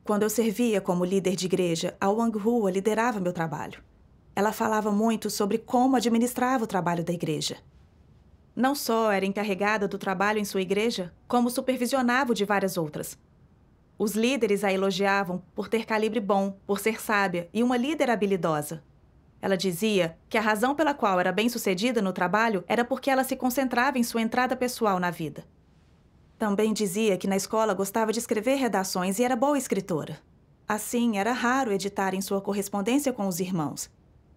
Quando eu servia como líder de igreja, a Wang Hua liderava meu trabalho. Ela falava muito sobre como administrava o trabalho da igreja. Não só era encarregada do trabalho em sua igreja, como supervisionava o de várias outras. Os líderes a elogiavam por ter calibre bom, por ser sábia e uma líder habilidosa. Ela dizia que a razão pela qual era bem-sucedida no trabalho era porque ela se concentrava em sua entrada pessoal na vida. Também dizia que na escola gostava de escrever redações e era boa escritora. Assim, era raro editar em sua correspondência com os irmãos.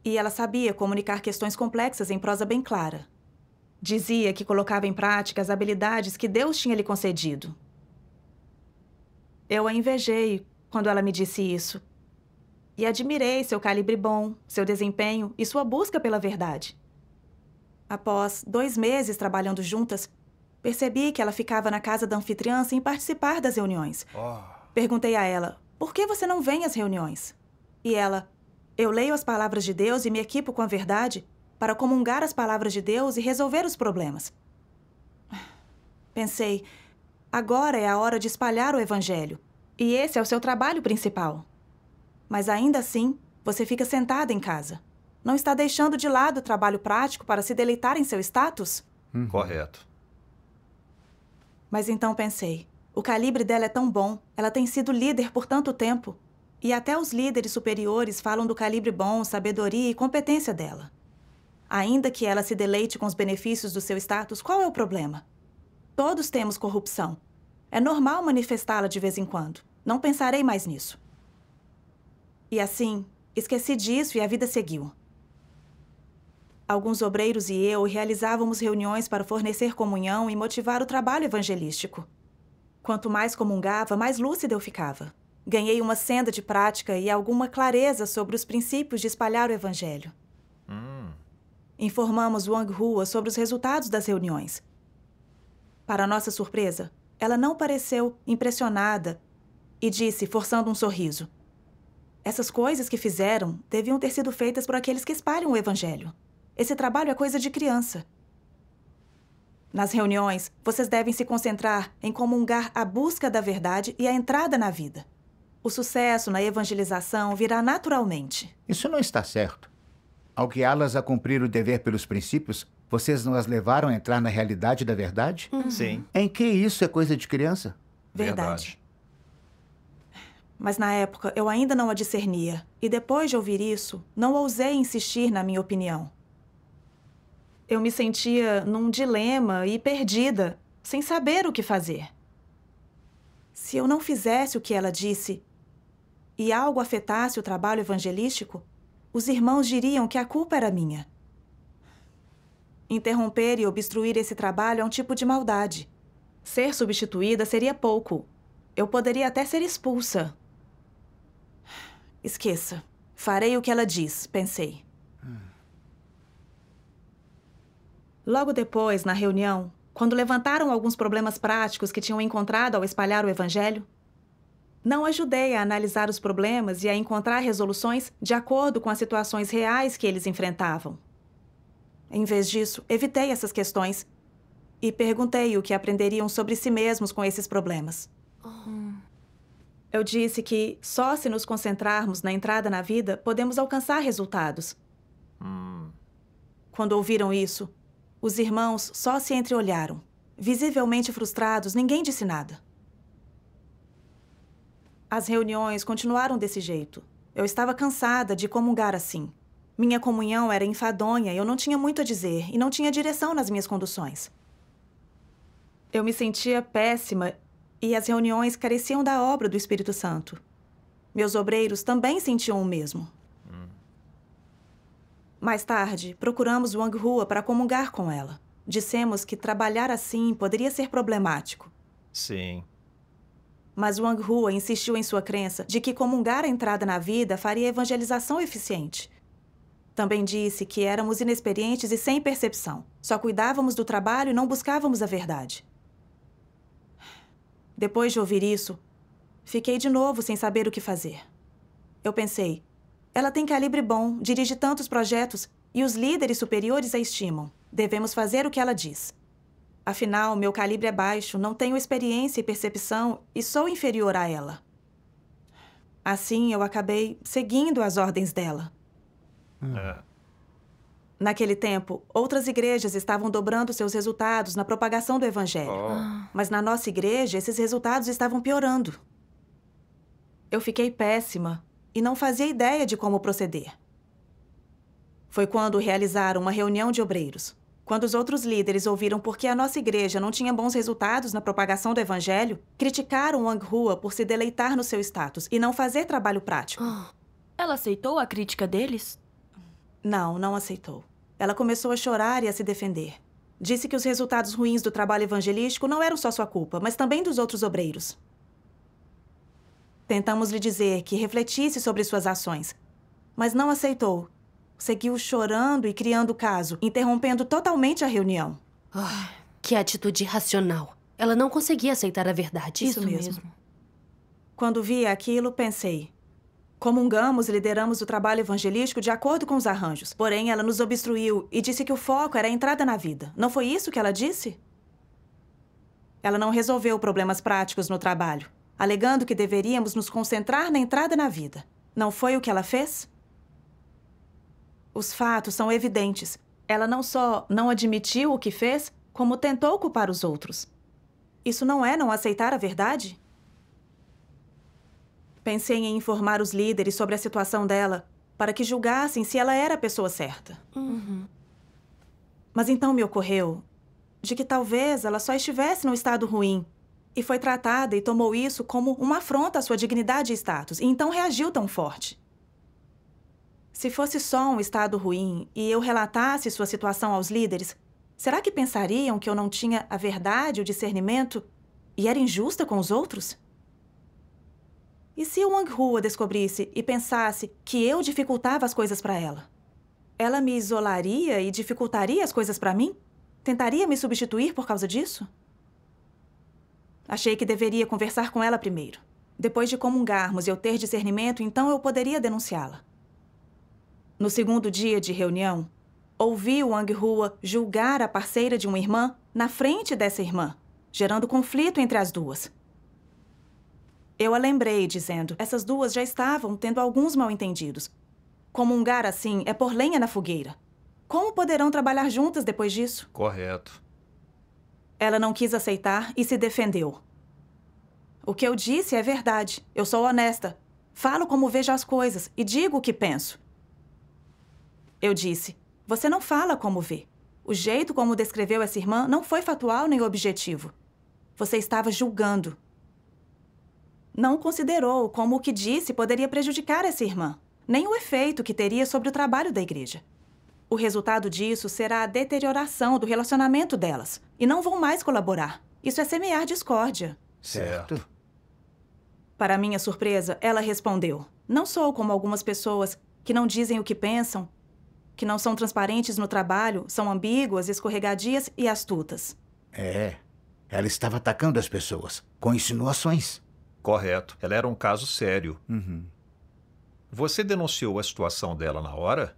E ela sabia comunicar questões complexas em prosa bem clara. Dizia que colocava em prática as habilidades que Deus tinha lhe concedido. Eu a invejei quando ela me disse isso. E admirei seu calibre bom, seu desempenho e sua busca pela verdade. Após 2 meses trabalhando juntas, percebi que ela ficava na casa da anfitriã sem participar das reuniões. Perguntei a ela, por que você não vem às reuniões? E ela, eu leio as palavras de Deus e me equipo com a verdade para comungar as palavras de Deus e resolver os problemas. Pensei, agora é a hora de espalhar o evangelho. E esse é o seu trabalho principal. Mas ainda assim, você fica sentada em casa. Não está deixando de lado o trabalho prático para se deleitar em seu status? Correto. Mas então pensei, o calibre dela é tão bom, ela tem sido líder por tanto tempo. E até os líderes superiores falam do calibre bom, sabedoria e competência dela. Ainda que ela se deleite com os benefícios do seu status, qual é o problema? Todos temos corrupção. É normal manifestá-la de vez em quando. Não pensarei mais nisso. E assim, esqueci disso e a vida seguiu. Alguns obreiros e eu realizávamos reuniões para fornecer comunhão e motivar o trabalho evangelístico. Quanto mais comungava, mais lúcida eu ficava. Ganhei uma senda de prática e alguma clareza sobre os princípios de espalhar o evangelho. Informamos Wang Hua sobre os resultados das reuniões. Para nossa surpresa, ela não pareceu impressionada e disse, forçando um sorriso, essas coisas que fizeram deviam ter sido feitas por aqueles que espalham o evangelho. Esse trabalho é coisa de criança. Nas reuniões, vocês devem se concentrar em comungar a busca da verdade e a entrada na vida. O sucesso na evangelização virá naturalmente. Isso não está certo. Ao guiá-las a cumprir o dever pelos princípios, vocês não as levaram a entrar na realidade da verdade? Sim. Em que isso é coisa de criança? Verdade. Mas na época eu ainda não a discernia. E depois de ouvir isso, não ousei insistir na minha opinião. Eu me sentia num dilema e perdida, sem saber o que fazer. Se eu não fizesse o que ela disse e algo afetasse o trabalho evangelístico, os irmãos diriam que a culpa era minha. Interromper e obstruir esse trabalho é um tipo de maldade. Ser substituída seria pouco. Eu poderia até ser expulsa. Esqueça. Farei o que ela diz, pensei. Logo depois, na reunião, quando levantaram alguns problemas práticos que tinham encontrado ao espalhar o evangelho, não ajudei a analisar os problemas e a encontrar resoluções de acordo com as situações reais que eles enfrentavam. Em vez disso, evitei essas questões e perguntei o que aprenderiam sobre si mesmos com esses problemas. Eu disse que só se nos concentrarmos na entrada na vida, podemos alcançar resultados. Quando ouviram isso, os irmãos só se entreolharam. Visivelmente frustrados, ninguém disse nada. As reuniões continuaram desse jeito. Eu estava cansada de comungar assim. Minha comunhão era enfadonha, eu não tinha muito a dizer e não tinha direção nas minhas conduções. Eu me sentia péssima e as reuniões careciam da obra do Espírito Santo. Meus obreiros também sentiam o mesmo. Mais tarde, procuramos Wang Hua para comungar com ela. Dissemos que trabalhar assim poderia ser problemático. Sim. Mas Wang Hua insistiu em sua crença de que comungar a entrada na vida faria evangelização eficiente. Também disse que éramos inexperientes e sem percepção. Só cuidávamos do trabalho e não buscávamos a verdade. Depois de ouvir isso, fiquei de novo sem saber o que fazer. Eu pensei, ela tem calibre bom, dirige tantos projetos e os líderes superiores a estimam. Devemos fazer o que ela diz. Afinal, meu calibre é baixo, não tenho experiência e percepção e sou inferior a ela. Assim, eu acabei seguindo as ordens dela. Naquele tempo, outras igrejas estavam dobrando seus resultados na propagação do evangelho. Mas na nossa igreja, esses resultados estavam piorando. Eu fiquei péssima e não fazia ideia de como proceder. Foi quando realizaram uma reunião de obreiros. Quando os outros líderes ouviram por que a nossa igreja não tinha bons resultados na propagação do evangelho, criticaram Wang Hua por se deleitar no seu status e não fazer trabalho prático. Ela aceitou a crítica deles? Não aceitou. Ela começou a chorar e a se defender. Disse que os resultados ruins do trabalho evangelístico não eram só sua culpa, mas também dos outros obreiros. Tentamos lhe dizer que refletisse sobre suas ações, mas não aceitou. Seguiu chorando e criando caso, interrompendo totalmente a reunião. Que atitude irracional. Ela não conseguia aceitar a verdade. Isso mesmo. Quando vi aquilo, pensei... Comungamos e lideramos o trabalho evangelístico de acordo com os arranjos. Porém, ela nos obstruiu e disse que o foco era a entrada na vida. Não foi isso que ela disse? Ela não resolveu problemas práticos no trabalho, alegando que deveríamos nos concentrar na entrada na vida. Não foi o que ela fez? Os fatos são evidentes. Ela não só não admitiu o que fez, como tentou culpar os outros. Isso não é não aceitar a verdade? Pensei em informar os líderes sobre a situação dela, para que julgassem se ela era a pessoa certa. Mas então me ocorreu de que talvez ela só estivesse num estado ruim e foi tratada e tomou isso como uma afronta à sua dignidade e status, e então reagiu tão forte. Se fosse só um estado ruim e eu relatasse sua situação aos líderes, será que pensariam que eu não tinha a verdade, o discernimento e era injusta com os outros? E se o Wang Hua descobrisse e pensasse que eu dificultava as coisas para ela? Ela me isolaria e dificultaria as coisas para mim? Tentaria me substituir por causa disso? Achei que deveria conversar com ela primeiro. Depois de comungarmos e eu ter discernimento, então eu poderia denunciá-la. No segundo dia de reunião, ouvi o Wang Hua julgar a parceira de uma irmã na frente dessa irmã, gerando conflito entre as duas. Eu a lembrei, dizendo, essas duas já estavam tendo alguns mal-entendidos. Comungar assim é pôr lenha na fogueira. Como poderão trabalhar juntas depois disso? Correto. Ela não quis aceitar e se defendeu. O que eu disse é verdade. Eu sou honesta. Falo como vejo as coisas e digo o que penso. Eu disse, você não fala como vê. O jeito como descreveu essa irmã não foi factual nem objetivo. Você estava julgando. Não considerou como o que disse poderia prejudicar essa irmã, nem o efeito que teria sobre o trabalho da igreja. O resultado disso será a deterioração do relacionamento delas, e não vão mais colaborar. Isso é semear discórdia. Certo. Para minha surpresa, ela respondeu, não sou como algumas pessoas que não dizem o que pensam, que não são transparentes no trabalho, são ambíguas, escorregadias e astutas. Ela estava atacando as pessoas, com insinuações. Correto. Ela era um caso sério. Você denunciou a situação dela na hora?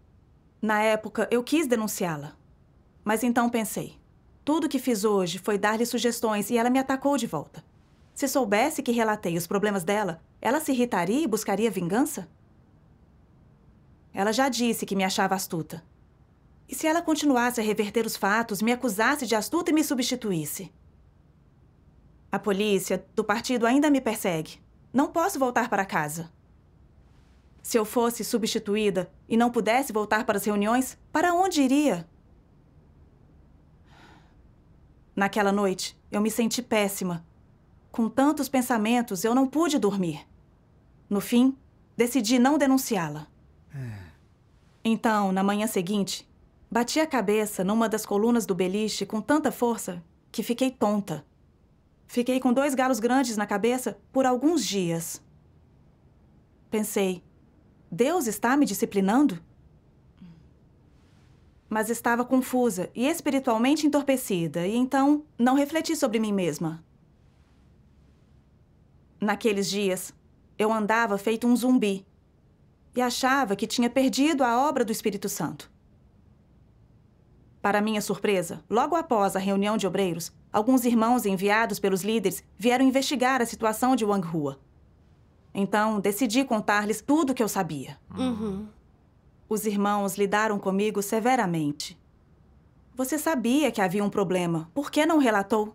Na época, eu quis denunciá-la. Mas então pensei, tudo que fiz hoje foi dar-lhe sugestões e ela me atacou de volta. Se soubesse que relatei os problemas dela, ela se irritaria e buscaria vingança? Ela já disse que me achava astuta. E se ela continuasse a reverter os fatos, me acusasse de astuta e me substituísse? A polícia do partido ainda me persegue. Não posso voltar para casa. Se eu fosse substituída e não pudesse voltar para as reuniões, para onde iria? Naquela noite, eu me senti péssima. Com tantos pensamentos, eu não pude dormir. No fim, decidi não denunciá-la. Então, na manhã seguinte, bati a cabeça numa das colunas do beliche com tanta força que fiquei tonta. Fiquei com 2 galos grandes na cabeça por alguns dias. Pensei, Deus está me disciplinando? Mas estava confusa e espiritualmente entorpecida, e então não refleti sobre mim mesma. Naqueles dias, eu andava feito um zumbi e achava que tinha perdido a obra do Espírito Santo. Para minha surpresa, logo após a reunião de obreiros, alguns irmãos enviados pelos líderes vieram investigar a situação de Wang Hua. Então, decidi contar-lhes tudo o que eu sabia. Os irmãos lidaram comigo severamente. Você sabia que havia um problema. Por que não relatou?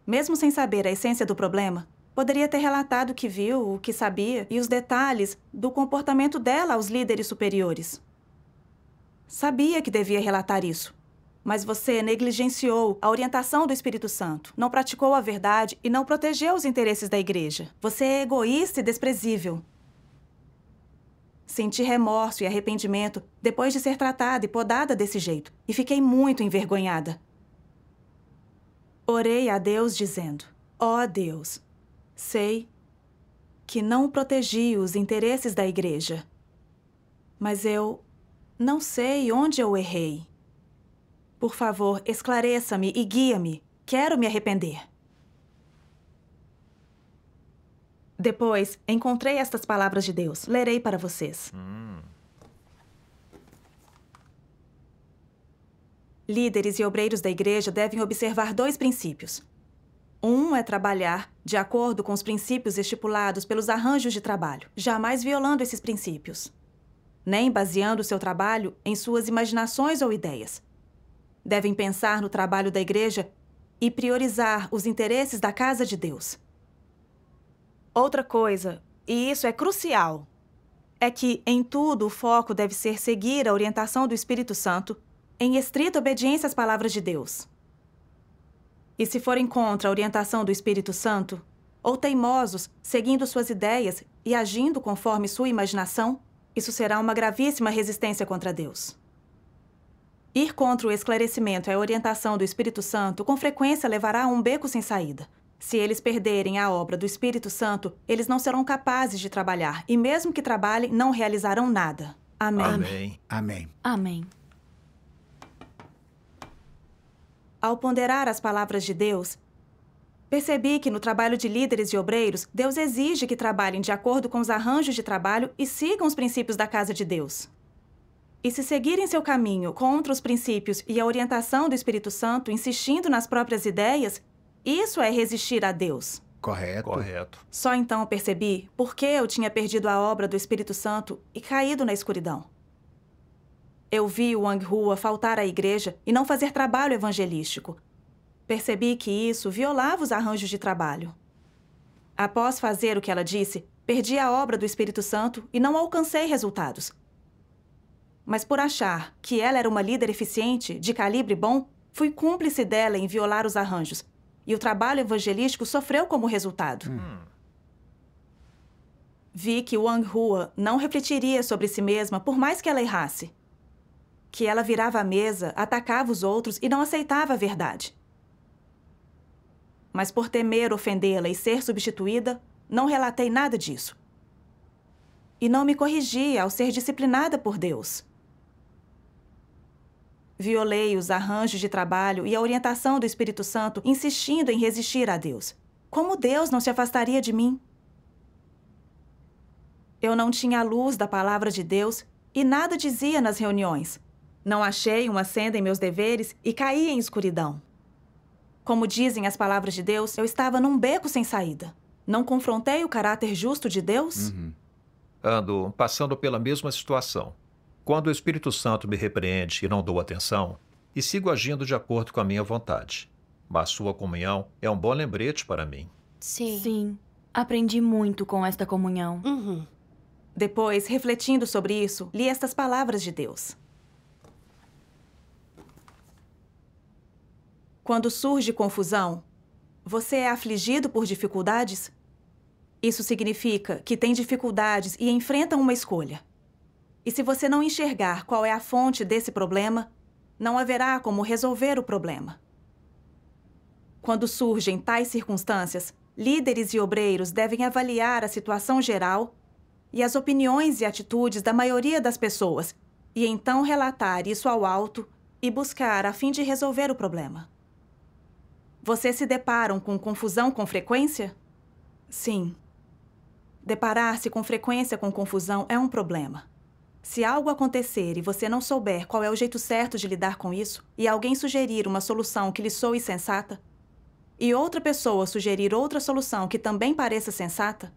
Mesmo sem saber a essência do problema, poderia ter relatado o que viu, o que sabia e os detalhes do comportamento dela aos líderes superiores. Sabia que devia relatar isso, mas você negligenciou a orientação do Espírito Santo, não praticou a verdade e não protegeu os interesses da igreja. Você é egoísta e desprezível. Senti remorso e arrependimento depois de ser tratada e podada desse jeito, e fiquei muito envergonhada. Orei a Deus dizendo: ó Deus, sei que não protegi os interesses da igreja, mas eu não sei onde eu errei. Por favor, esclareça-me e guia-me. Quero me arrepender. Depois, encontrei estas palavras de Deus. Lerei para vocês. Líderes e obreiros da igreja devem observar 2 princípios. Um é trabalhar de acordo com os princípios estipulados pelos arranjos de trabalho, jamais violando esses princípios, nem baseando seu trabalho em suas imaginações ou ideias. Devem pensar no trabalho da igreja e priorizar os interesses da casa de Deus. Outra coisa, e isso é crucial, é que em tudo o foco deve ser seguir a orientação do Espírito Santo em estrita obediência às palavras de Deus. E se forem contra a orientação do Espírito Santo, ou teimosos, seguindo suas ideias e agindo conforme sua imaginação, isso será uma gravíssima resistência contra Deus. Ir contra o esclarecimento e a orientação do Espírito Santo com frequência levará a um beco sem saída. Se eles perderem a obra do Espírito Santo, eles não serão capazes de trabalhar, e mesmo que trabalhem, não realizarão nada. Amém. Amém. Amém. Amém. Ao ponderar as palavras de Deus, percebi que no trabalho de líderes e obreiros, Deus exige que trabalhem de acordo com os arranjos de trabalho e sigam os princípios da casa de Deus. E se seguirem seu caminho contra os princípios e a orientação do Espírito Santo, insistindo nas próprias ideias, isso é resistir a Deus. Correto. Correto. Só então percebi por que eu tinha perdido a obra do Espírito Santo e caído na escuridão. Eu vi Wang Hua faltar à igreja e não fazer trabalho evangelístico. Percebi que isso violava os arranjos de trabalho. Após fazer o que ela disse, perdi a obra do Espírito Santo e não alcancei resultados. Mas por achar que ela era uma líder eficiente, de calibre bom, fui cúmplice dela em violar os arranjos. E o trabalho evangelístico sofreu como resultado. Vi que Wang Hua não refletiria sobre si mesma por mais que ela errasse. Que ela virava a mesa, atacava os outros e não aceitava a verdade. Mas por temer ofendê-la e ser substituída, não relatei nada disso. E não me corrigi ao ser disciplinada por Deus. Violei os arranjos de trabalho e a orientação do Espírito Santo, insistindo em resistir a Deus. Como Deus não se afastaria de mim? Eu não tinha a luz da palavra de Deus e nada dizia nas reuniões. Não achei uma senda em meus deveres e caí em escuridão. Como dizem as palavras de Deus, eu estava num beco sem saída. Não confrontei o caráter justo de Deus? Ando passando pela mesma situação. Quando o Espírito Santo me repreende e não dou atenção, e sigo agindo de acordo com a minha vontade. Mas sua comunhão é um bom lembrete para mim. Sim. Sim. Aprendi muito com esta comunhão. Depois, refletindo sobre isso, li estas palavras de Deus. Quando surge confusão, você é afligido por dificuldades? Isso significa que tem dificuldades e enfrenta uma escolha. E se você não enxergar qual é a fonte desse problema, não haverá como resolver o problema. Quando surgem tais circunstâncias, líderes e obreiros devem avaliar a situação geral e as opiniões e atitudes da maioria das pessoas, e então relatar isso ao alto e buscar a fim de resolver o problema. Vocês se deparam com confusão com frequência? Sim. Deparar-se com frequência com confusão é um problema. Se algo acontecer e você não souber qual é o jeito certo de lidar com isso, e alguém sugerir uma solução que lhe soe sensata, e outra pessoa sugerir outra solução que também pareça sensata,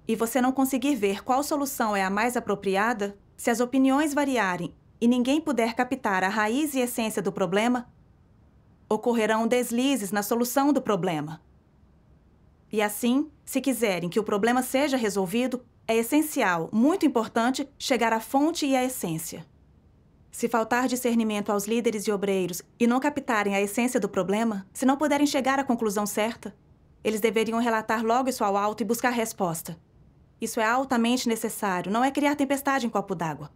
e você não conseguir ver qual solução é a mais apropriada, se as opiniões variarem e ninguém puder captar a raiz e essência do problema, ocorrerão deslizes na solução do problema. E assim, se quiserem que o problema seja resolvido, é essencial, muito importante, chegar à fonte e à essência. Se faltar discernimento aos líderes e obreiros e não captarem a essência do problema, se não puderem chegar à conclusão certa, eles deveriam relatar logo isso ao alto e buscar resposta. Isso é altamente necessário, não é criar tempestade em copo d'água.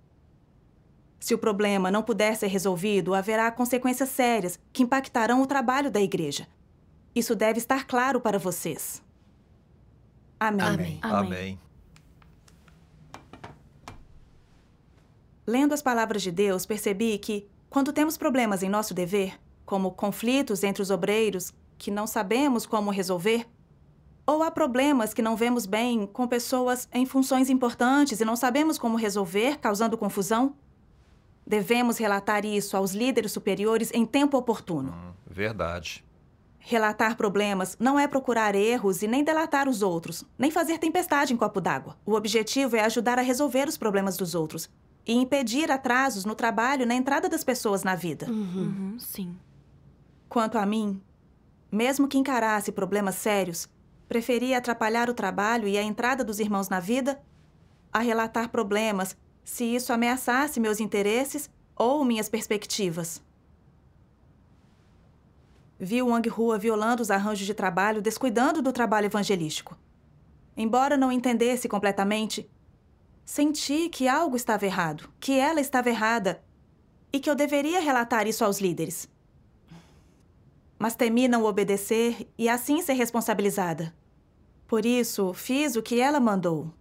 Se o problema não puder ser resolvido, haverá consequências sérias que impactarão o trabalho da igreja. Isso deve estar claro para vocês. Amém. Amém. Amém. Lendo as palavras de Deus, percebi que, quando temos problemas em nosso dever, como conflitos entre os obreiros que não sabemos como resolver, ou há problemas que não vemos bem com pessoas em funções importantes e não sabemos como resolver, causando confusão, devemos relatar isso aos líderes superiores em tempo oportuno. Verdade. Relatar problemas não é procurar erros e nem delatar os outros, nem fazer tempestade em copo d'água. O objetivo é ajudar a resolver os problemas dos outros e impedir atrasos no trabalho e na entrada das pessoas na vida. Sim. Quanto a mim, mesmo que encarasse problemas sérios, preferia atrapalhar o trabalho e a entrada dos irmãos na vida a relatar problemas se isso ameaçasse meus interesses ou minhas perspectivas. Vi o Wang Hua violando os arranjos de trabalho, descuidando do trabalho evangelístico. Embora não entendesse completamente, senti que algo estava errado, que ela estava errada e que eu deveria relatar isso aos líderes. Mas temi não obedecer e assim ser responsabilizada. Por isso, fiz o que ela mandou.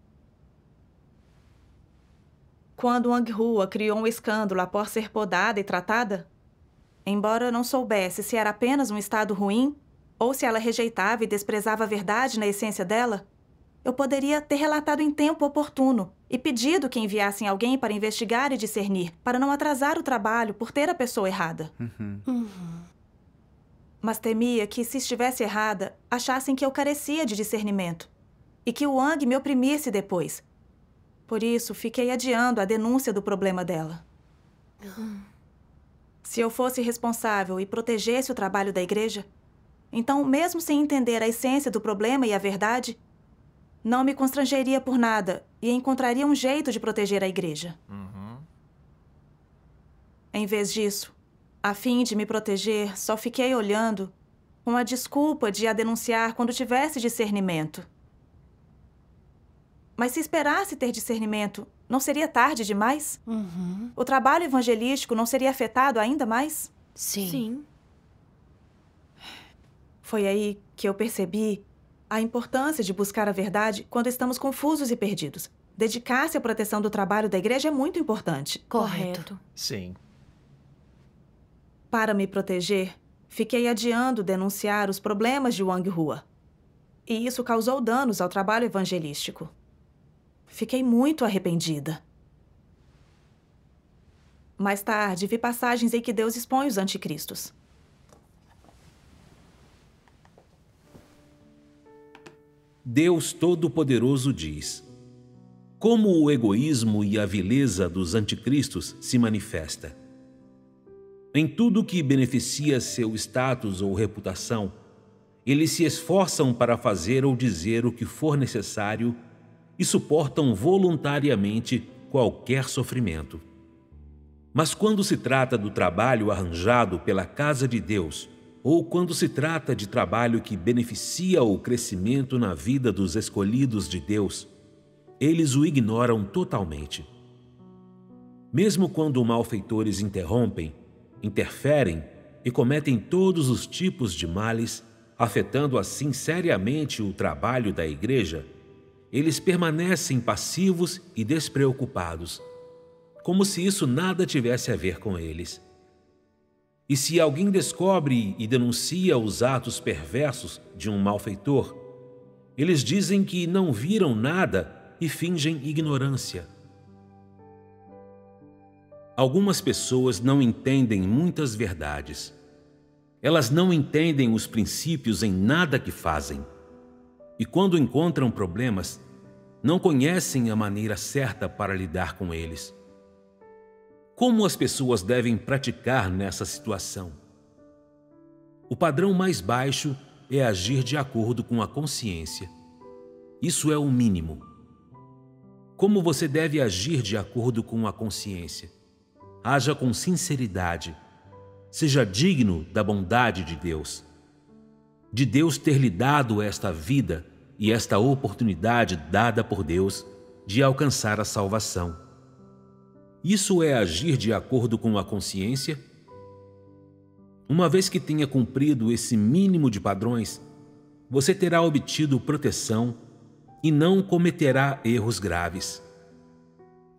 Quando Wang Hua criou um escândalo após ser podada e tratada, embora eu não soubesse se era apenas um estado ruim ou se ela rejeitava e desprezava a verdade na essência dela, eu poderia ter relatado em tempo oportuno e pedido que enviassem alguém para investigar e discernir, para não atrasar o trabalho por ter a pessoa errada. Mas temia que, se estivesse errada, achassem que eu carecia de discernimento e que o Wang me oprimisse depois. Por isso, fiquei adiando a denúncia do problema dela. Se eu fosse responsável e protegesse o trabalho da igreja, então, mesmo sem entender a essência do problema e a verdade, não me constrangeria por nada e encontraria um jeito de proteger a igreja. Em vez disso, a fim de me proteger, só fiquei olhando com a desculpa de a denunciar quando tivesse discernimento. Mas se esperasse ter discernimento, não seria tarde demais? O trabalho evangelístico não seria afetado ainda mais? Sim. Foi aí que eu percebi a importância de buscar a verdade quando estamos confusos e perdidos. Dedicar-se à proteção do trabalho da igreja é muito importante. Correto. Sim. Para me proteger, fiquei adiando denunciar os problemas de Wang Hua. E isso causou danos ao trabalho evangelístico. Fiquei muito arrependida. Mais tarde, vi passagens em que Deus expõe os anticristos. Deus Todo-Poderoso diz: como o egoísmo e a vileza dos anticristos se manifesta. Em tudo que beneficia seu status ou reputação, eles se esforçam para fazer ou dizer o que for necessário e suportam voluntariamente qualquer sofrimento. Mas quando se trata do trabalho arranjado pela casa de Deus, ou quando se trata de trabalho que beneficia o crescimento na vida dos escolhidos de Deus, eles o ignoram totalmente. Mesmo quando malfeitores interrompem, interferem e cometem todos os tipos de males, afetando assim seriamente o trabalho da igreja, eles permanecem passivos e despreocupados, como se isso nada tivesse a ver com eles. E se alguém descobre e denuncia os atos perversos de um malfeitor, eles dizem que não viram nada e fingem ignorância. Algumas pessoas não entendem muitas verdades. Elas não entendem os princípios em nada que fazem. E quando encontram problemas, não conhecem a maneira certa para lidar com eles. Como as pessoas devem praticar nessa situação? O padrão mais baixo é agir de acordo com a consciência. Isso é o mínimo. Como você deve agir de acordo com a consciência? Haja com sinceridade. Seja digno da bondade de Deus ter lhe dado esta vida e esta oportunidade dada por Deus de alcançar a salvação. Isso é agir de acordo com a consciência? Uma vez que tenha cumprido esse mínimo de padrões, você terá obtido proteção e não cometerá erros graves.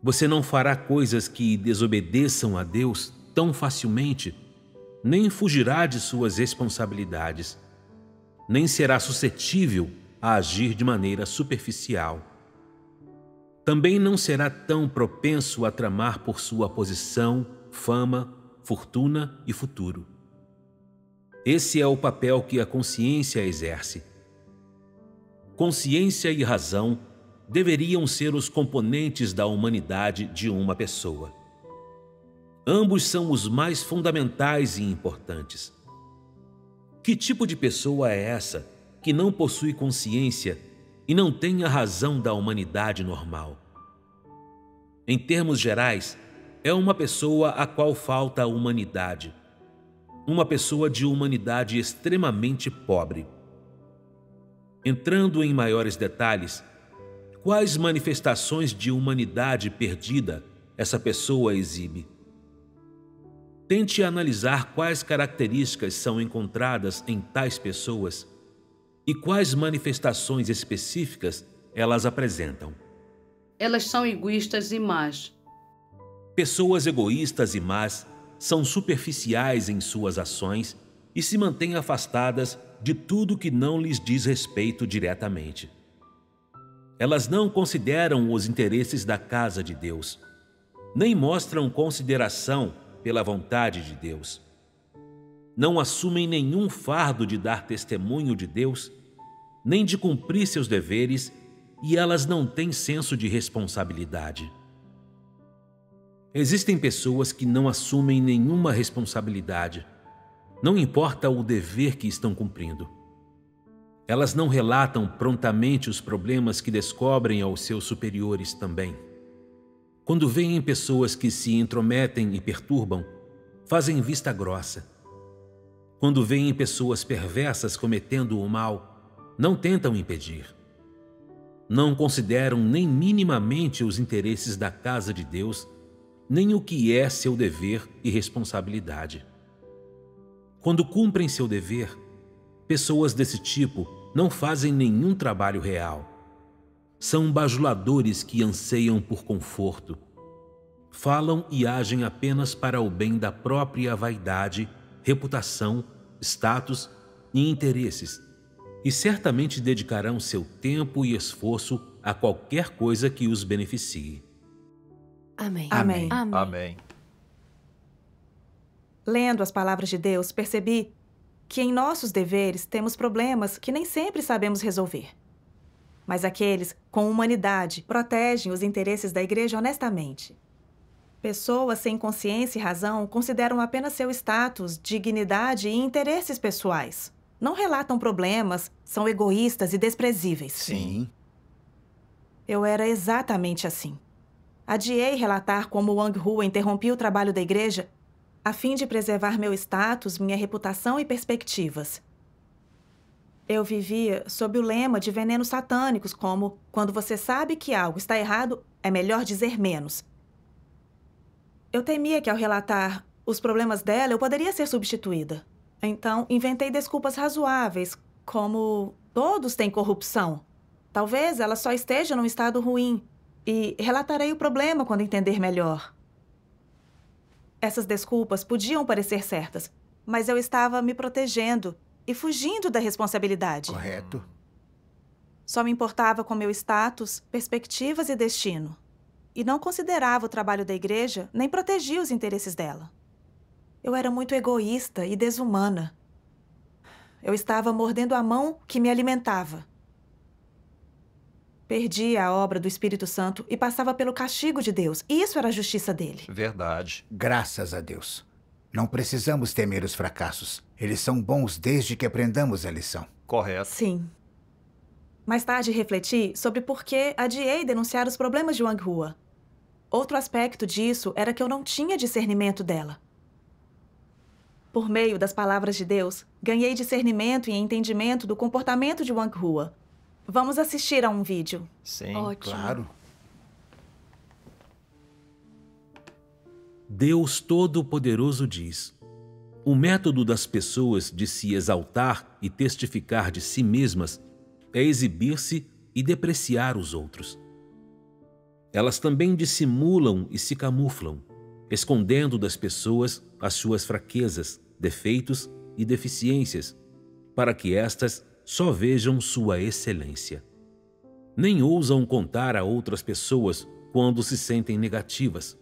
Você não fará coisas que desobedeçam a Deus tão facilmente, nem fugirá de suas responsabilidades, nem será suscetível a agir de maneira superficial. Também não será tão propenso a tramar por sua posição, fama, fortuna e futuro. Esse é o papel que a consciência exerce. Consciência e razão deveriam ser os componentes da humanidade de uma pessoa. Ambos são os mais fundamentais e importantes. Que tipo de pessoa é essa que não possui consciência e não tem a razão da humanidade normal? Em termos gerais, é uma pessoa a qual falta a humanidade. Uma pessoa de humanidade extremamente pobre. Entrando em maiores detalhes, quais manifestações de humanidade perdida essa pessoa exibe? Tente analisar quais características são encontradas em tais pessoas e quais manifestações específicas elas apresentam. Elas são egoístas e más. Pessoas egoístas e más são superficiais em suas ações e se mantêm afastadas de tudo que não lhes diz respeito diretamente. Elas não consideram os interesses da casa de Deus, nem mostram consideração pela vontade de Deus. Não assumem nenhum fardo de dar testemunho de Deus, nem de cumprir seus deveres, e elas não têm senso de responsabilidade. Existem pessoas que não assumem nenhuma responsabilidade, não importa o dever que estão cumprindo. Elas não relatam prontamente os problemas que descobrem aos seus superiores também. Quando veem pessoas que se intrometem e perturbam, fazem vista grossa. Quando veem pessoas perversas cometendo o mal, não tentam impedir. Não consideram nem minimamente os interesses da casa de Deus, nem o que é seu dever e responsabilidade. Quando cumprem seu dever, pessoas desse tipo não fazem nenhum trabalho real. São bajuladores que anseiam por conforto. Falam e agem apenas para o bem da própria vaidade, reputação, status e interesses, e certamente dedicarão seu tempo e esforço a qualquer coisa que os beneficie. Amém. Amém. Amém. Lendo as palavras de Deus, percebi que em nossos deveres temos problemas que nem sempre sabemos resolver. Mas aqueles com humanidade protegem os interesses da igreja honestamente. Pessoas sem consciência e razão consideram apenas seu status, dignidade e interesses pessoais. Não relatam problemas, são egoístas e desprezíveis. Sim. Eu era exatamente assim. Adiei relatar como Wang Hua interrompia o trabalho da igreja a fim de preservar meu status, minha reputação e perspectivas. Eu vivia sob o lema de venenos satânicos, como quando você sabe que algo está errado, é melhor dizer menos. Eu temia que ao relatar os problemas dela, eu poderia ser substituída. Então, inventei desculpas razoáveis, como todos têm corrupção. Talvez ela só esteja num estado ruim e relatarei o problema quando entender melhor. Essas desculpas podiam parecer certas, mas eu estava me protegendo e fugindo da responsabilidade. Correto. Só me importava com meu status, perspectivas e destino. E não considerava o trabalho da igreja, nem protegia os interesses dela. Eu era muito egoísta e desumana. eu estava mordendo a mão que me alimentava. Perdi a obra do Espírito Santo e passava pelo castigo de Deus. E isso era a justiça dele. Verdade. Graças a Deus. Não precisamos temer os fracassos. Eles são bons desde que aprendamos a lição. Correto. Sim. Mais tarde refleti sobre por que adiei denunciar os problemas de Wang Hua. Outro aspecto disso era que eu não tinha discernimento dela. Por meio das palavras de Deus, ganhei discernimento e entendimento do comportamento de Wang Hua. Vamos assistir a um vídeo. Sim. Ótimo. Claro. Deus Todo-Poderoso diz: o método das pessoas de se exaltar e testificar de si mesmas é exibir-se e depreciar os outros. Elas também dissimulam e se camuflam, escondendo das pessoas as suas fraquezas, defeitos e deficiências, para que estas só vejam sua excelência. Nem ousam contar a outras pessoas quando se sentem negativas.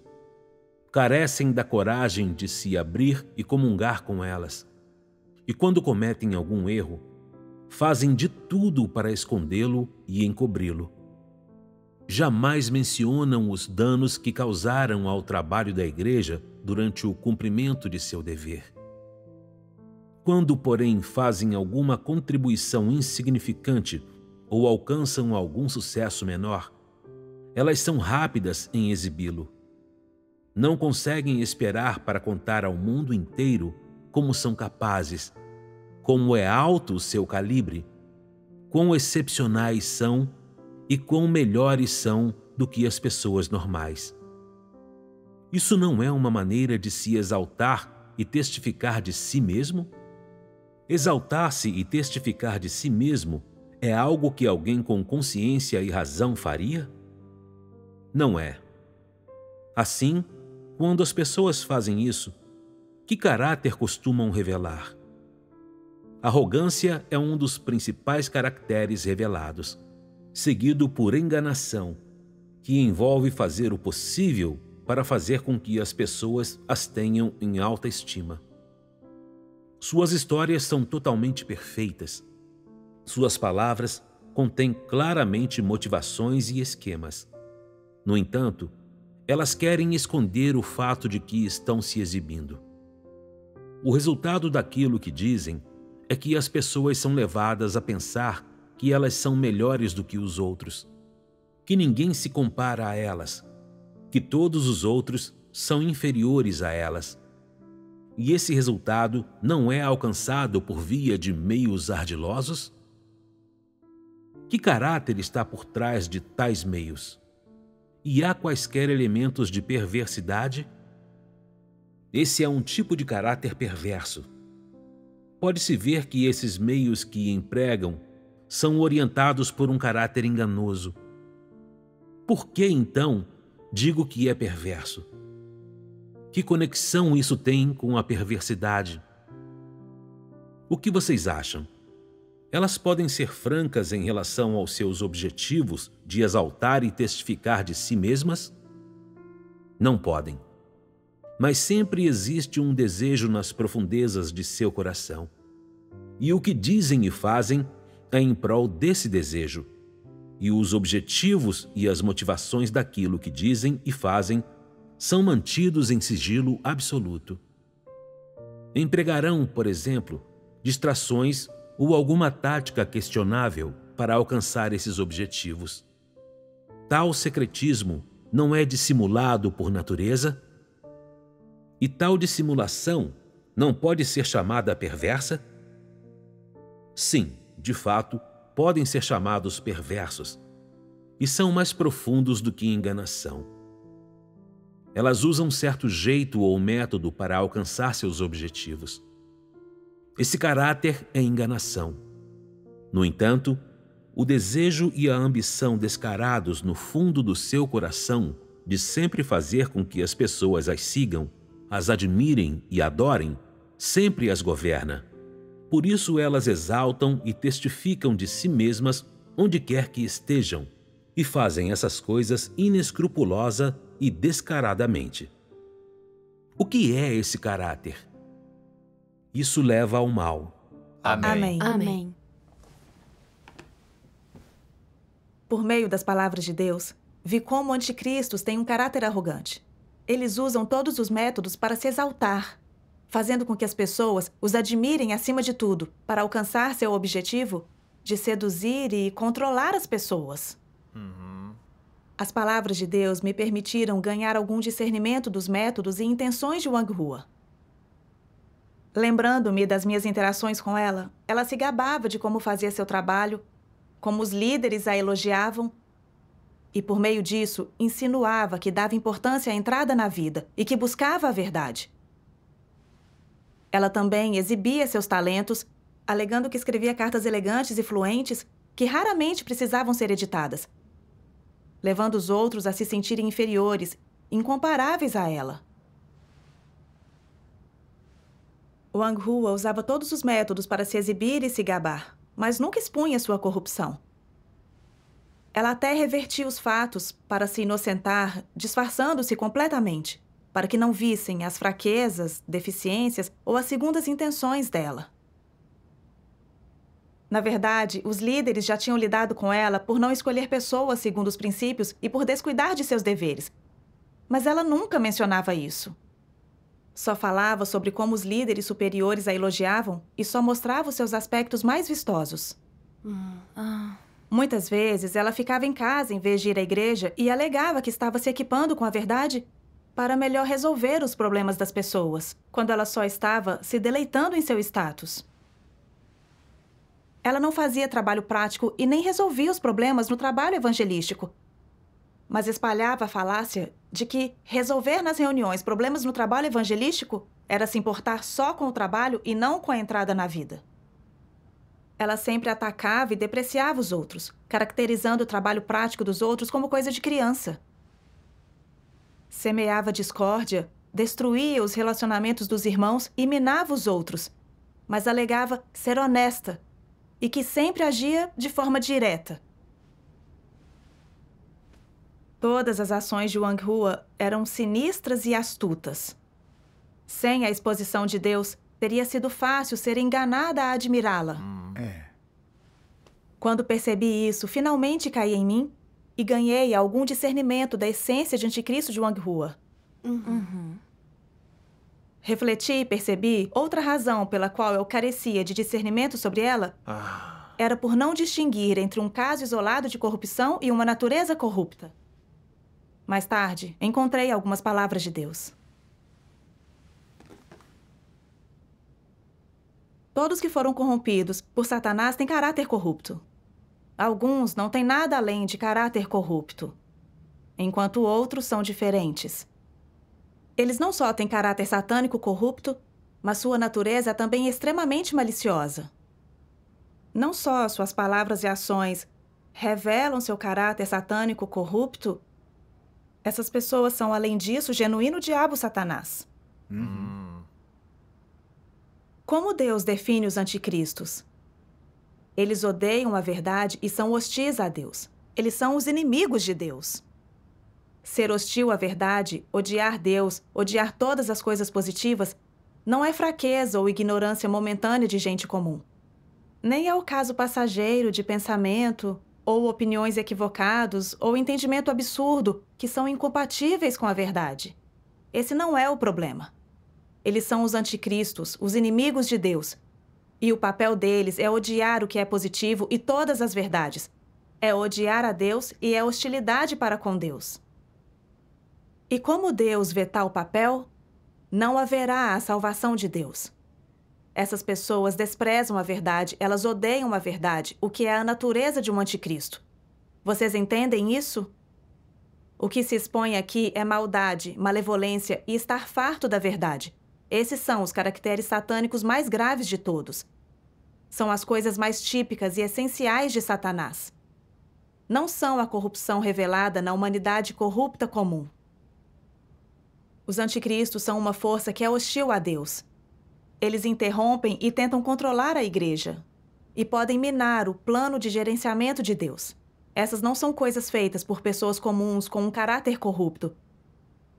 Carecem da coragem de se abrir e comungar com elas. E quando cometem algum erro, fazem de tudo para escondê-lo e encobri-lo. Jamais mencionam os danos que causaram ao trabalho da igreja durante o cumprimento de seu dever. Quando, porém, fazem alguma contribuição insignificante ou alcançam algum sucesso menor, elas são rápidas em exibi-lo. Não conseguem esperar para contar ao mundo inteiro como são capazes, como é alto o seu calibre, quão excepcionais são e quão melhores são do que as pessoas normais. Isso não é uma maneira de se exaltar e testificar de si mesmo? Exaltar-se e testificar de si mesmo é algo que alguém com consciência e razão faria? Não é. Assim, quando as pessoas fazem isso, que caráter costumam revelar? Arrogância é um dos principais caracteres revelados, seguido por enganação, que envolve fazer o possível para fazer com que as pessoas as tenham em alta estima. Suas histórias são totalmente perfeitas. Suas palavras contêm claramente motivações e esquemas. No entanto, elas querem esconder o fato de que estão se exibindo. O resultado daquilo que dizem é que as pessoas são levadas a pensar que elas são melhores do que os outros, que ninguém se compara a elas, que todos os outros são inferiores a elas. E esse resultado não é alcançado por via de meios ardilosos? Que caráter está por trás de tais meios? E há quaisquer elementos de perversidade? Esse é um tipo de caráter perverso. Pode-se ver que esses meios que empregam são orientados por um caráter enganoso. Por que, então, digo que é perverso? Que conexão isso tem com a perversidade? O que vocês acham? Elas podem ser francas em relação aos seus objetivos de exaltar e testificar de si mesmas? Não podem. Mas sempre existe um desejo nas profundezas de seu coração. E o que dizem e fazem é em prol desse desejo. E os objetivos e as motivações daquilo que dizem e fazem são mantidos em sigilo absoluto. Empregarão, por exemplo, distrações ou alguma tática questionável para alcançar esses objetivos. Tal secretismo não é dissimulado por natureza? E tal dissimulação não pode ser chamada perversa? Sim, de fato, podem ser chamados perversos, e são mais profundos do que enganação. Elas usam certo jeito ou método para alcançar seus objetivos. Esse caráter é enganação. No entanto, o desejo e a ambição descarados no fundo do seu coração de sempre fazer com que as pessoas as sigam, as admirem e adorem, sempre as governa. Por isso elas exaltam e testificam de si mesmas onde quer que estejam, e fazem essas coisas inescrupulosa e descaradamente. O que é esse caráter? Isso leva ao mal. Amém. Amém. Por meio das palavras de Deus, vi como anticristos têm um caráter arrogante. Eles usam todos os métodos para se exaltar, fazendo com que as pessoas os admirem acima de tudo, para alcançar seu objetivo de seduzir e controlar as pessoas. As palavras de Deus me permitiram ganhar algum discernimento dos métodos e intenções de Wang Hua. Lembrando-me das minhas interações com ela, ela se gabava de como fazia seu trabalho, como os líderes a elogiavam, e por meio disso insinuava que dava importância à entrada na vida e que buscava a verdade. Ela também exibia seus talentos, alegando que escrevia cartas elegantes e fluentes que raramente precisavam ser editadas, levando os outros a se sentirem inferiores, incomparáveis a ela. Wang Hua usava todos os métodos para se exibir e se gabar, mas nunca expunha sua corrupção. Ela até revertia os fatos para se inocentar, disfarçando-se completamente, para que não vissem as fraquezas, deficiências ou as segundas intenções dela. Na verdade, os líderes já tinham lidado com ela por não escolher pessoas segundo os princípios e por descuidar de seus deveres. Mas ela nunca mencionava isso. Só falava sobre como os líderes superiores a elogiavam e só mostrava os seus aspectos mais vistosos. Muitas vezes, ela ficava em casa em vez de ir à igreja e alegava que estava se equipando com a verdade para melhor resolver os problemas das pessoas, quando ela só estava se deleitando em seu status. Ela não fazia trabalho prático e nem resolvia os problemas no trabalho evangelístico, mas espalhava a falácia de que resolver nas reuniões problemas no trabalho evangelístico era se importar só com o trabalho e não com a entrada na vida. Ela sempre atacava e depreciava os outros, caracterizando o trabalho prático dos outros como coisa de criança. Semeava discórdia, destruía os relacionamentos dos irmãos e minava os outros, mas alegava ser honesta e que sempre agia de forma direta. Todas as ações de Wang Hua eram sinistras e astutas. Sem a exposição de Deus, teria sido fácil ser enganada a admirá-la. Quando percebi isso, finalmente caí em mim e ganhei algum discernimento da essência de anticristo de Wang Hua. Refleti e percebi outra razão pela qual eu carecia de discernimento sobre ela era por não distinguir entre um caso isolado de corrupção e uma natureza corrupta. Mais tarde, encontrei algumas palavras de Deus. Todos que foram corrompidos por Satanás têm caráter corrupto. Alguns não têm nada além de caráter corrupto, enquanto outros são diferentes. Eles não só têm caráter satânico corrupto, mas sua natureza é também extremamente maliciosa. Não só suas palavras e ações revelam seu caráter satânico corrupto, essas pessoas são, além disso, o genuíno diabo Satanás. Como Deus define os anticristos? Eles odeiam a verdade e são hostis a Deus. Eles são os inimigos de Deus. Ser hostil à verdade, odiar Deus, odiar todas as coisas positivas, não é fraqueza ou ignorância momentânea de gente comum. Nem é o caso passageiro de pensamento, ou opiniões equivocados, ou entendimento absurdo, que são incompatíveis com a verdade. Esse não é o problema. Eles são os anticristos, os inimigos de Deus. E o papel deles é odiar o que é positivo e todas as verdades. É odiar a Deus e é hostilidade para com Deus. E como Deus vê tal papel, não haverá a salvação de Deus. Essas pessoas desprezam a verdade, elas odeiam a verdade, o que é a natureza de um anticristo. Vocês entendem isso? O que se expõe aqui é maldade, malevolência e estar farto da verdade. Esses são os caracteres satânicos mais graves de todos. São as coisas mais típicas e essenciais de Satanás. Não são a corrupção revelada na humanidade corrupta comum. Os anticristos são uma força que é hostil a Deus. Eles interrompem e tentam controlar a igreja. E podem minar o plano de gerenciamento de Deus. Essas não são coisas feitas por pessoas comuns com um caráter corrupto.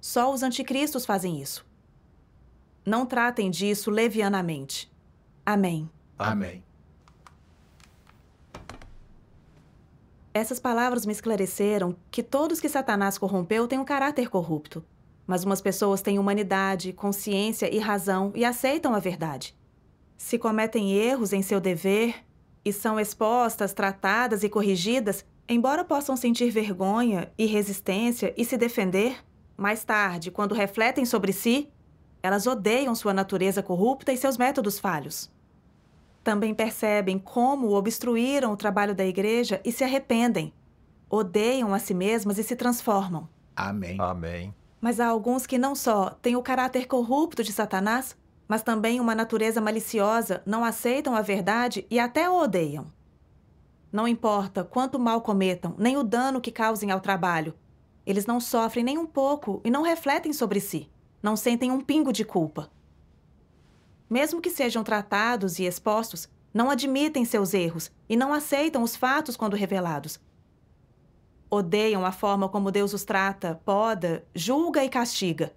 Só os anticristos fazem isso. Não tratem disso levianamente. Amém. Amém. Essas palavras me esclareceram que todos que Satanás corrompeu têm um caráter corrupto. Mas umas pessoas têm humanidade, consciência e razão e aceitam a verdade. Se cometem erros em seu dever e são expostas, tratadas e corrigidas, embora possam sentir vergonha e resistência e se defender, mais tarde, quando refletem sobre si, elas odeiam sua natureza corrupta e seus métodos falhos. Também percebem como obstruíram o trabalho da igreja e se arrependem. Odeiam a si mesmas e se transformam. Amém. Amém. Mas há alguns que não só têm o caráter corrupto de Satanás, mas também uma natureza maliciosa, não aceitam a verdade e até a odeiam. Não importa quanto mal cometam, nem o dano que causem ao trabalho. Eles não sofrem nem um pouco e não refletem sobre si. Não sentem um pingo de culpa. Mesmo que sejam tratados e expostos, não admitem seus erros e não aceitam os fatos quando revelados. Odeiam a forma como Deus os trata, poda, julga e castiga.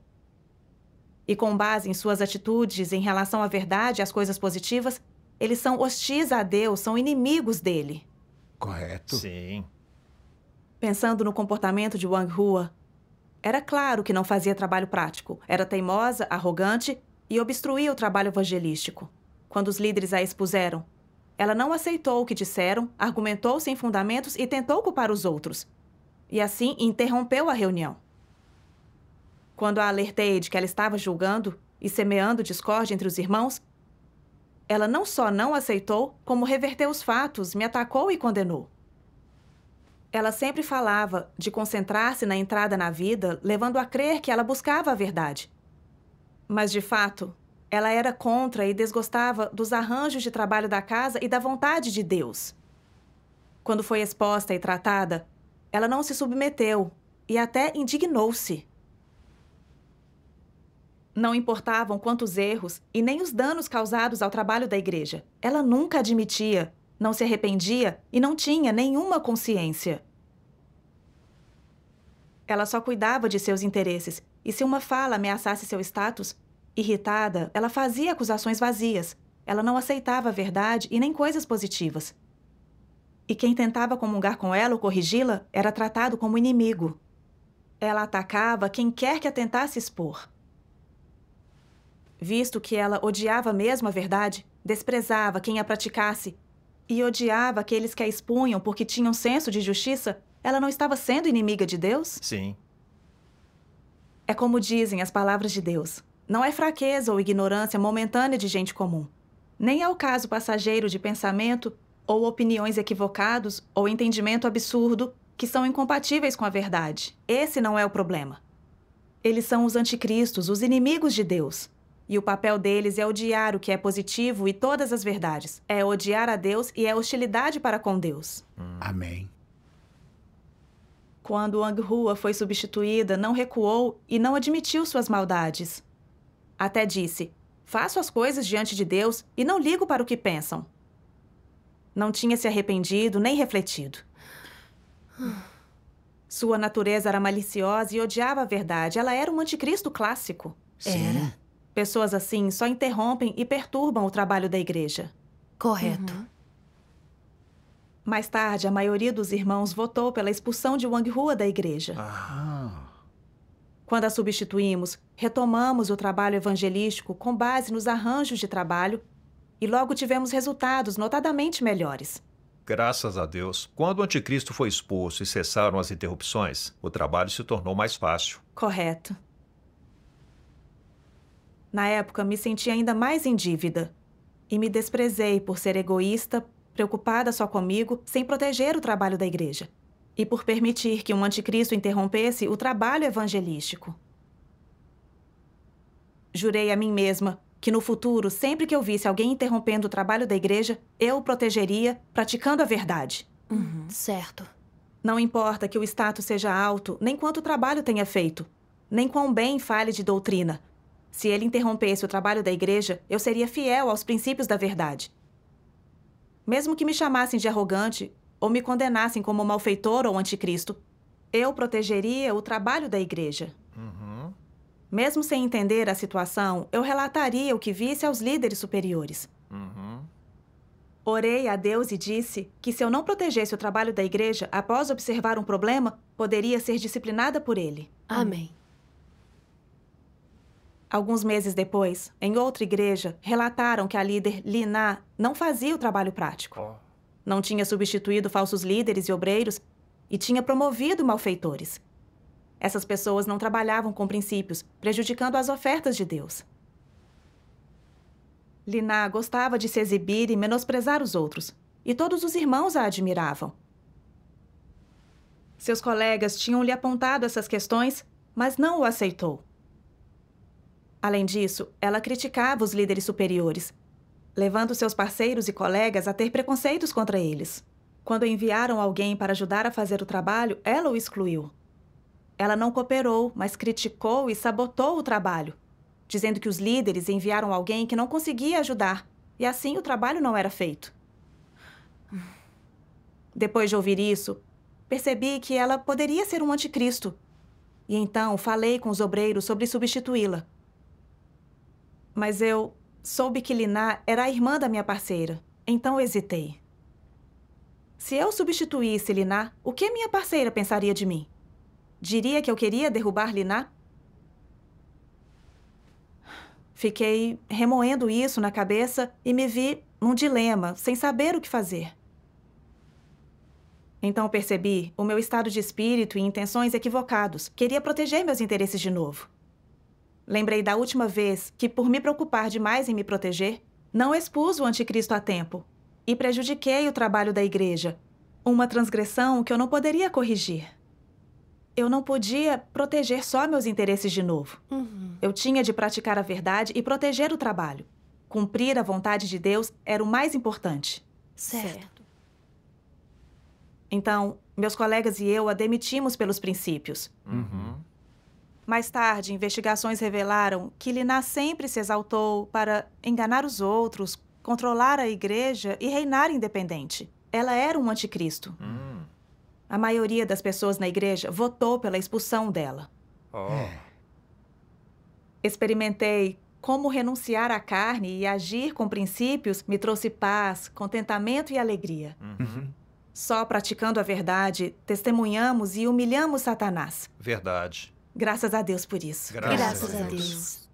E com base em suas atitudes em relação à verdade e às coisas positivas, eles são hostis a Deus, são inimigos dele. Correto. Sim. Pensando no comportamento de Wang Hua, era claro que não fazia trabalho prático. Era teimosa, arrogante e obstruía o trabalho evangelístico. Quando os líderes a expuseram, ela não aceitou o que disseram, argumentou sem fundamentos e tentou culpar os outros. E assim interrompeu a reunião. Quando a alertei de que ela estava julgando e semeando discórdia entre os irmãos, ela não só não aceitou, como reverteu os fatos, me atacou e condenou. Ela sempre falava de concentrar-se na entrada na vida, levando a crer que ela buscava a verdade. Mas, de fato, ela era contra e desgostava dos arranjos de trabalho da casa e da vontade de Deus. Quando foi exposta e tratada, ela não se submeteu e até indignou-se. Não importavam quantos erros e nem os danos causados ao trabalho da igreja. Ela nunca admitia, não se arrependia e não tinha nenhuma consciência. Ela só cuidava de seus interesses, e se uma fala ameaçasse seu status, irritada, ela fazia acusações vazias. Ela não aceitava a verdade e nem coisas positivas. E quem tentava comungar com ela ou corrigi-la era tratado como inimigo. Ela atacava quem quer que a tentasse expor. Visto que ela odiava mesmo a verdade, desprezava quem a praticasse e odiava aqueles que a expunham porque tinham senso de justiça, ela não estava sendo inimiga de Deus? Sim. É como dizem as palavras de Deus. Não é fraqueza ou ignorância momentânea de gente comum. Nem é o caso passageiro de pensamento ou opiniões equivocados ou entendimento absurdo que são incompatíveis com a verdade. Esse não é o problema. Eles são os anticristos, os inimigos de Deus. E o papel deles é odiar o que é positivo e todas as verdades. É odiar a Deus e é hostilidade para com Deus. Amém. Quando Wang Hua foi substituída, não recuou e não admitiu suas maldades. Até disse, faço as coisas diante de Deus e não ligo para o que pensam. Não tinha se arrependido nem refletido. Sua natureza era maliciosa e odiava a verdade. Ela era um anticristo clássico. Era. Pessoas assim só interrompem e perturbam o trabalho da igreja. Correto. Mais tarde, a maioria dos irmãos votou pela expulsão de Wang Hua da igreja. Quando a substituímos, retomamos o trabalho evangelístico com base nos arranjos de trabalho e logo tivemos resultados notadamente melhores. Graças a Deus, quando o anticristo foi expulso e cessaram as interrupções, o trabalho se tornou mais fácil. Correto. Na época, me senti ainda mais em dívida e me desprezei por ser egoísta, preocupada só comigo, sem proteger o trabalho da igreja e por permitir que um anticristo interrompesse o trabalho evangelístico. Jurei a mim mesma que no futuro, sempre que eu visse alguém interrompendo o trabalho da igreja, eu o protegeria, praticando a verdade. Certo. Não importa que o status seja alto, nem quanto trabalho tenha feito, nem quão bem fale de doutrina. Se ele interrompesse o trabalho da igreja, eu seria fiel aos princípios da verdade. Mesmo que me chamassem de arrogante ou me condenassem como malfeitor ou anticristo, eu protegeria o trabalho da igreja. Mesmo sem entender a situação, eu relataria o que visse aos líderes superiores. Orei a Deus e disse que se eu não protegesse o trabalho da igreja após observar um problema, poderia ser disciplinada por ele. Amém. Alguns meses depois, em outra igreja, relataram que a líder Lina não fazia o trabalho prático. Não tinha substituído falsos líderes e obreiros e tinha promovido malfeitores. Essas pessoas não trabalhavam com princípios, prejudicando as ofertas de Deus. Lina gostava de se exibir e menosprezar os outros, e todos os irmãos a admiravam. Seus colegas tinham-lhe apontado essas questões, mas não o aceitou. Além disso, ela criticava os líderes superiores, levando seus parceiros e colegas a ter preconceitos contra eles. Quando enviaram alguém para ajudar a fazer o trabalho, ela o excluiu. Ela não cooperou, mas criticou e sabotou o trabalho, dizendo que os líderes enviaram alguém que não conseguia ajudar, e assim o trabalho não era feito. Depois de ouvir isso, percebi que ela poderia ser um anticristo, e então falei com os obreiros sobre substituí-la. Mas eu soube que Lina era a irmã da minha parceira, então hesitei. Se eu substituísse Lina, o que minha parceira pensaria de mim? Diria que eu queria derrubar Lina? Fiquei remoendo isso na cabeça e me vi num dilema, sem saber o que fazer. Então percebi o meu estado de espírito e intenções equivocados. Queria proteger meus interesses de novo. Lembrei da última vez que, por me preocupar demais em me proteger, não expus o anticristo a tempo e prejudiquei o trabalho da igreja, uma transgressão que eu não poderia corrigir. Eu não podia proteger só meus interesses de novo. Eu tinha de praticar a verdade e proteger o trabalho. Cumprir a vontade de Deus era o mais importante. Certo. Então, meus colegas e eu a demitimos pelos princípios. Mais tarde, investigações revelaram que Lina sempre se exaltou para enganar os outros, controlar a igreja e reinar independente. Ela era um anticristo. A maioria das pessoas na igreja votou pela expulsão dela. Experimentei como renunciar à carne e agir com princípios me trouxe paz, contentamento e alegria. Só praticando a verdade, testemunhamos e humilhamos Satanás. Verdade. Graças a Deus por isso. Graças a Deus.